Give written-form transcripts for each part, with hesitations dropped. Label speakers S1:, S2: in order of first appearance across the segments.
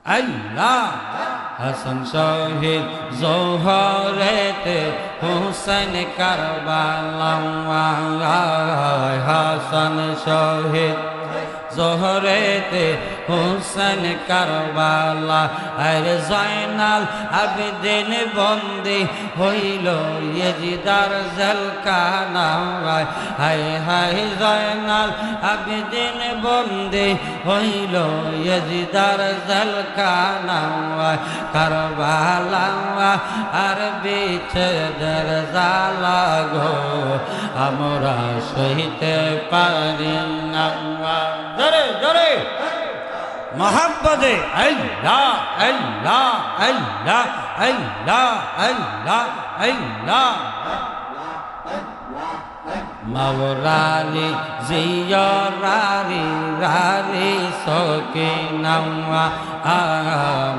S1: আল্লাহ হাসান শহীদ জোহরেতে হুসেন কারবালায় হাসান শহীদ জোহরেতে হুসেন কারবালা আর জয়নাল আবেদিন বন্দি হইল ইয়েজিদার জেলখানায় হায় হায় জয়নাল আবেদিন বন্দি হইল ইয়েজিদার জেলখানায় কারবালা আর বিচ্ছেদের জ্বালা গো আমরা সইতে পারি না জোরে জোরে মোহাম্মদে আল্লাহ আল্লাহ আল্লাহ আল্লাহ আল্লাহ আল্লাহ মাওরানি জিয়রারি রারি সকিনাওয়া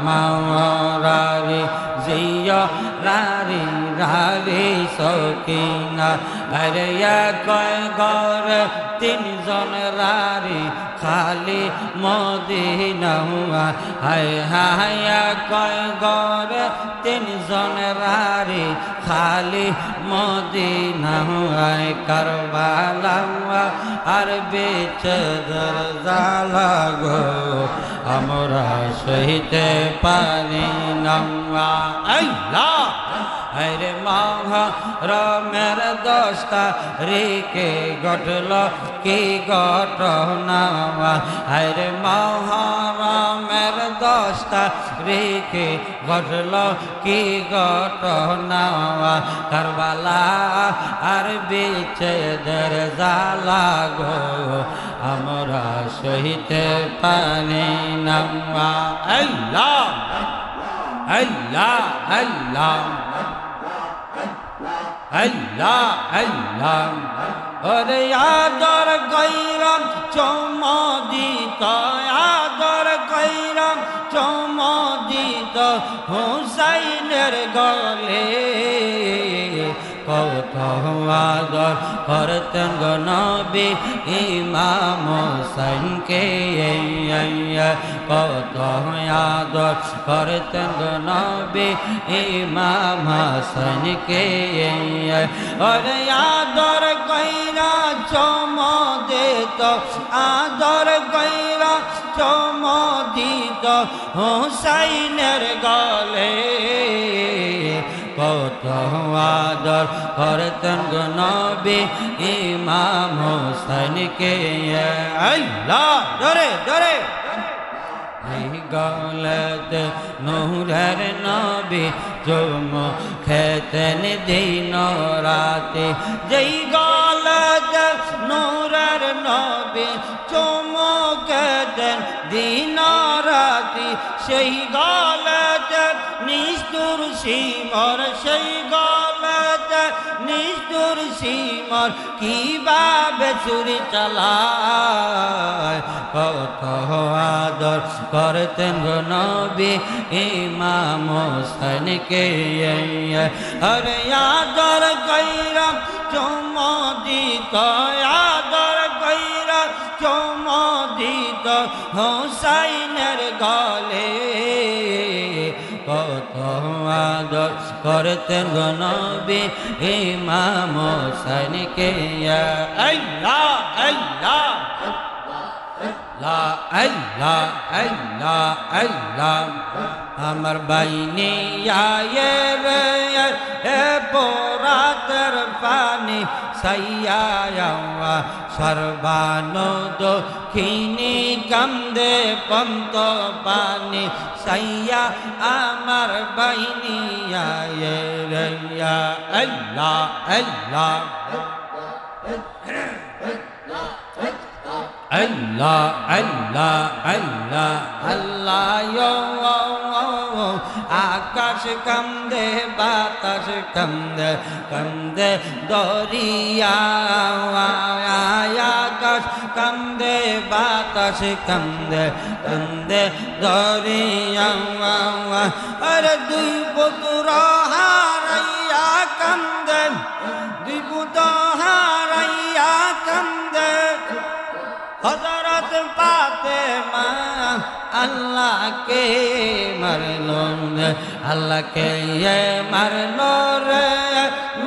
S1: মাওরারি জিয়রারি রারি সকিনা আরে কয় ঘর তিনজন রারি খালি মদিনা হায় হায় কয় ঘর তিনজন রারি খালি মদিনা কারবালা আর বেচদের জ্বালা গো আমরা সইতে পারি না আল্লাহ আরে মহরমের 10 তারিখে ঘটল কি ঘটনা আরে মহরমের 10 তারিখে ঘটল কি ঘটনা কারবালা আর বিচ্ছেদের জ্বালা গো আমরা সইতে পারি না আল্লাহ আল্লাহ আল্লাহ আল্লাহ আল্লাহ ওরে আদর কইরাম চমদিত আদর কইরাম চমদিত হুসাইনের গলে কত আদর করতেন গো নবী ইমাম হোসেনকে কত আদর করতেন গো নবী ইমাম হোসেনকে ওরে আদর কইরা চমদিত আদর কইরা চমদিত হুসাইনের গলে কত আদর করতেন গো নবী ইমাম হোসেনকে আল্লাহ জোরে জোরে এই গলতে নূরের নবী চুম খেতেন দিন রাতে যেই গলতে নূরের নবী চুম খেতেন দিন রাতে সেই গলতে নিষ্ঠুর সীমর সেই গলতে নিষ্ঠুর সীমর কিভাবে ছুরি চালায় কত আদর করতেন গো নবী ইমাম হোসেনকে আরে আদর কইরা চমদিত আদর কইরা চমদিত হোসাইনের গলে কত আদর করতেন গো নবী ইমাম হোসেনকে আল্লাহ আল্লাহ লা আল্লাহ আল্লাহ আল্লাহ আমার বাইনি আয়ে রে এ পোরাতের পানি সাইয়া সর্বানো দক্ষিণী কান্দে পন্ত পানি সাইয়া আমার বাইনি আয়ে রে আল্লাহ আল্লাহ আল্লাহ আল্লাহ আল্লাহ আল্লাহ আকাশ কান্দে বাতাস কান্দে কান্দে দরিয়া আকাশ কান্দে বাতাস কান্দে কান্দে দরিয়া আরে দুই পুত্র হারাইয়া কান্দে দুই পুত্র হারাইয়া কান্দে হযরত ফাতেমা আল্লাহকে মারলো রে আল্লাহকে মারলো রে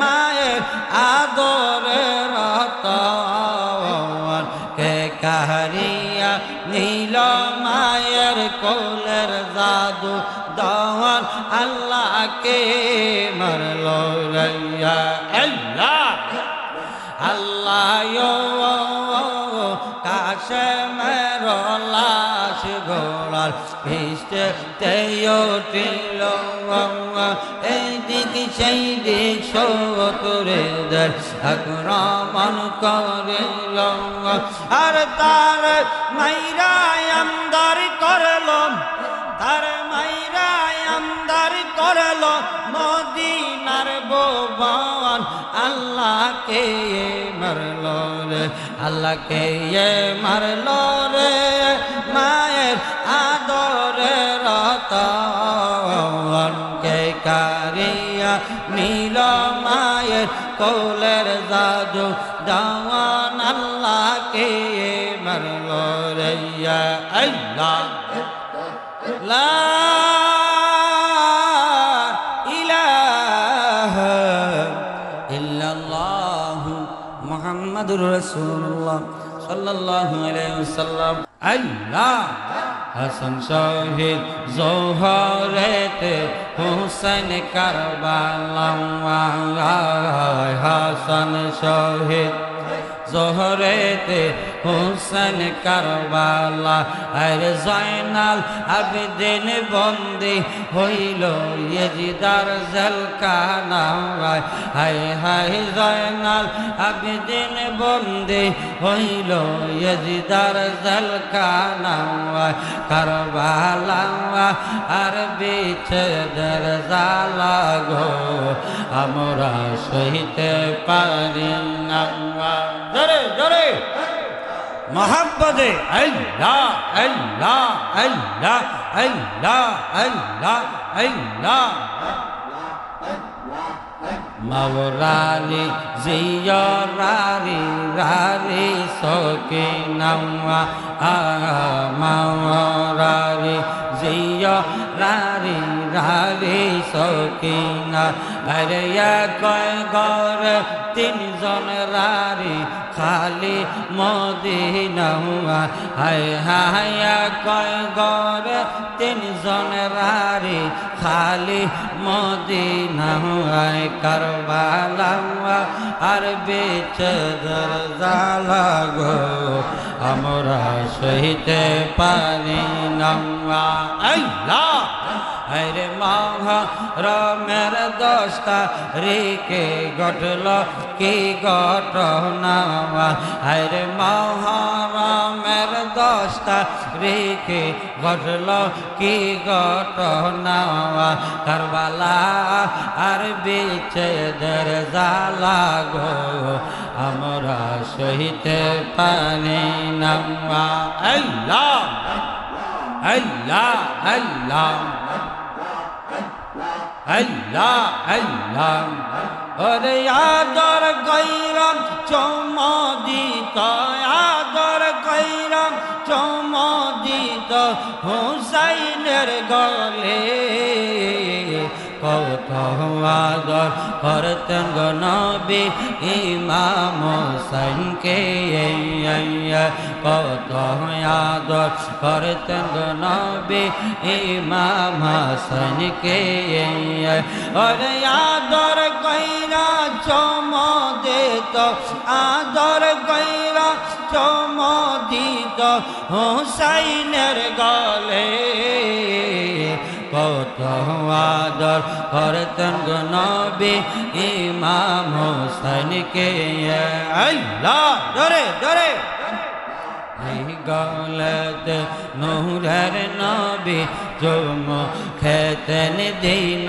S1: মায়ের আদরে রতন কে কাহারিয়া নীল মায়ের কোলের জাদু দওয়ান আল্লাহকে মারলো রে আল্লাহ আল্লাহ কাশে মেরো লাশ ঘোড়ার পিষ্টে তেয় টিল এই দিক সেই দিক সতরে দের আক্রমণ করিল আর তার মাইরায় আমদার করল তার মাইরায় আমদার করল মদিনার ভুবন আল্লাহকে মারলো রে আল্লাহকে মারলো রে মায়ের আদরে রতন কে কারিয়া নীল মায়ের কোলের জাদু দাওয়ান আল্লাহকে মারলো রে আল্লাহ লা মুহাম্মাদুর রাসূলুল্লাহ সাল্লাল্লাহু আলাইহি ওয়াসাল্লাম আল্লাহ হাসান শহীদ জোহরেতে হুসাইন কারবালা হাসান শহীদ জোহরেতে হুসেন কারবালা আর জয়নাল আবেদিন বন্দি হইল ইয়েজিদার জেলখানা হায় হায় জয়নাল আবেদিন বন্দি হইল ইয়েজিদার জেলখানা কারবালা আর বিচ্ছেদের জ্বালা গো আমরা সইতে পারি না জোরে জোরে মোহাম্মদে আল্লাহ আল্লাহ আল্লাহ আল্লাহ আল্লাহ আল্লাহ মাওরানি জিয়রারি রারি সকিনাওয়া মাওরারি জিয়রারি রারি সকিনা আরে কয় ঘর তিনজন রারি খালি মদিনা হায় হায় কয় ঘর তিনজন রারি খালি মদিনা কারবালা আর বেচেদের জ্বালা গো আমরা সইতে পারি না আল্লাহ আরে মহরমের 10 তারিখে ঘটল কি ঘটনা আরে মহরমের 10 তারিখে ঘটল কি ঘটনা কারবালা আর বিচ্ছেদের জ্বালা গো আমরা সইতে পারি না আল্লাহ আল্লাহ আল্লাহ আল্লাহ আল্লাহ ওরে আদর গৈরম চমদিত আদর গৈরম চমদিত হুসাইনের গলে কত আদর করতেন গো নবী ইমাম হুসাইনকে কত আদর করতেন গো নবী ইমাম হাসানকে ওরে আদর কইরা চমদিত আদর কইরা চমদিত হুসাইনের গলে কত আদর করতেন গো নবী ইমাম হুসাইনকে আল্লাহ জোরে জোরে এই গলতে নূরের নবী চুম খেতেন দিন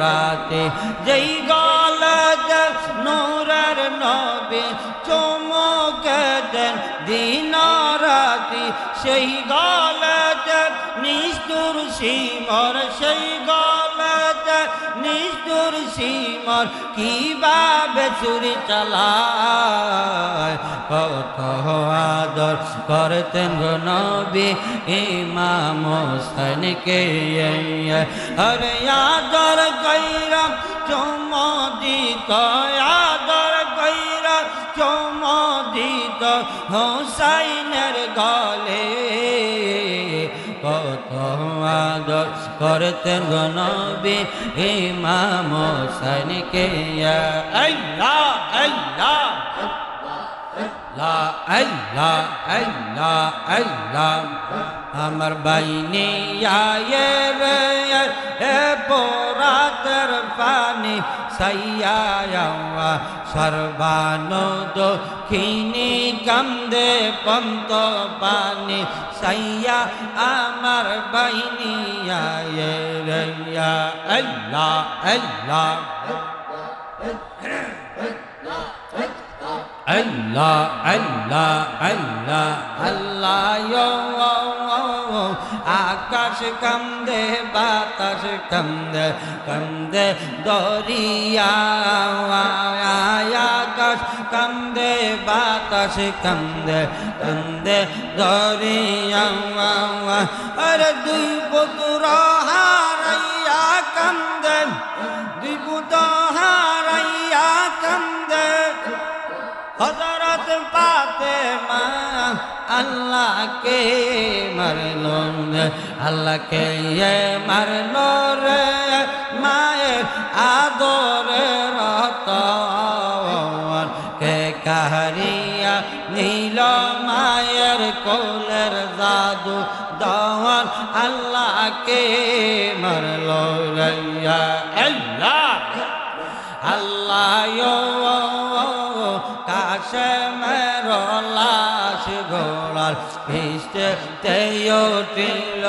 S1: রাতে যেই গলতে নূরের নবী চুম খেতেন দিন রাতে সেই গলতে নিষ্ঠুর শিমর সেই গল দৌলতে নিষ্ঠুর সিমর কিভাবে ছুরি চালায় কত আদর করতেন গো নবী ইমাম হোসেনকে আরে আদর কইরা চুমো দিত আদর কইরা চুমো দিত হোসাইনের গলে কত আদর করতেন গো নবী ইমাম হোসেনকে আল্লাহ আল্লাহ লা আল্লাহ আল্লাহ আল্লাহ আমার বাইনি আয়ে রে এ পোরাতের পানি সাইয়া সর্বানো দক্ষিণী কান্দে পন্ত পানি সাইয়া আমার বাইনি আয়ে রে আল্লাহ আল্লাহ Allah, Allah, Allah, Allah, আকাশ কান্দে বাতাস কান্দে কান্দে দরিয়া আকাশ কান্দে বাতাস কান্দে কান্দে দরিয়া আরে দুই পুত্র হারাইয়া কান্দে দুই পুত্র হারাইয়া কান্দে হযরত ফাতেমা আল্লাহকে মারলো আল্লাহকে মারলো রে মায়ের আদরের রতন কে কাহারিয়া নীল মায়ের কোলের জাদু দওয়ান আল্লাহকে মারলো রে আল্লাহ আল্লাহ কাশে মেরো লাশ ঘোড়ার পিষ্টে তেয়টিল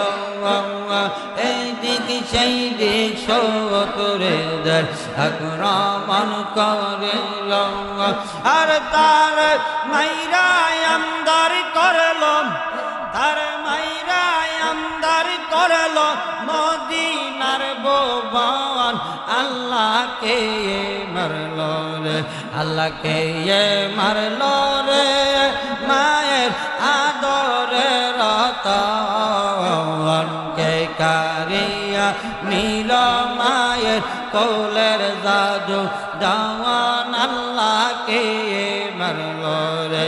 S1: এই দিক সেই দিক শত্রুদের আক্রমণ করিল আর তার মাইরায় আমদার করল তার মাইরায় আমদার করল মদিনার ভুবন আল্লাহকে মারলো রে আল্লাহকে মারলো রে মায়ের আদরে রতন কে কারিয়া নীল মায়ের কোলের জাদু দাওয়ান আল্লাহকে মারলো রে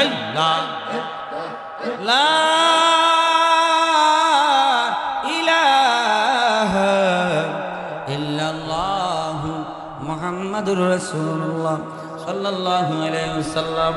S1: আল্লাহ লা মুহাম্মাদুর রাসূলুল্লাহ সাল্লাল্লাহু আলাইহি ওয়াসাল্লাম।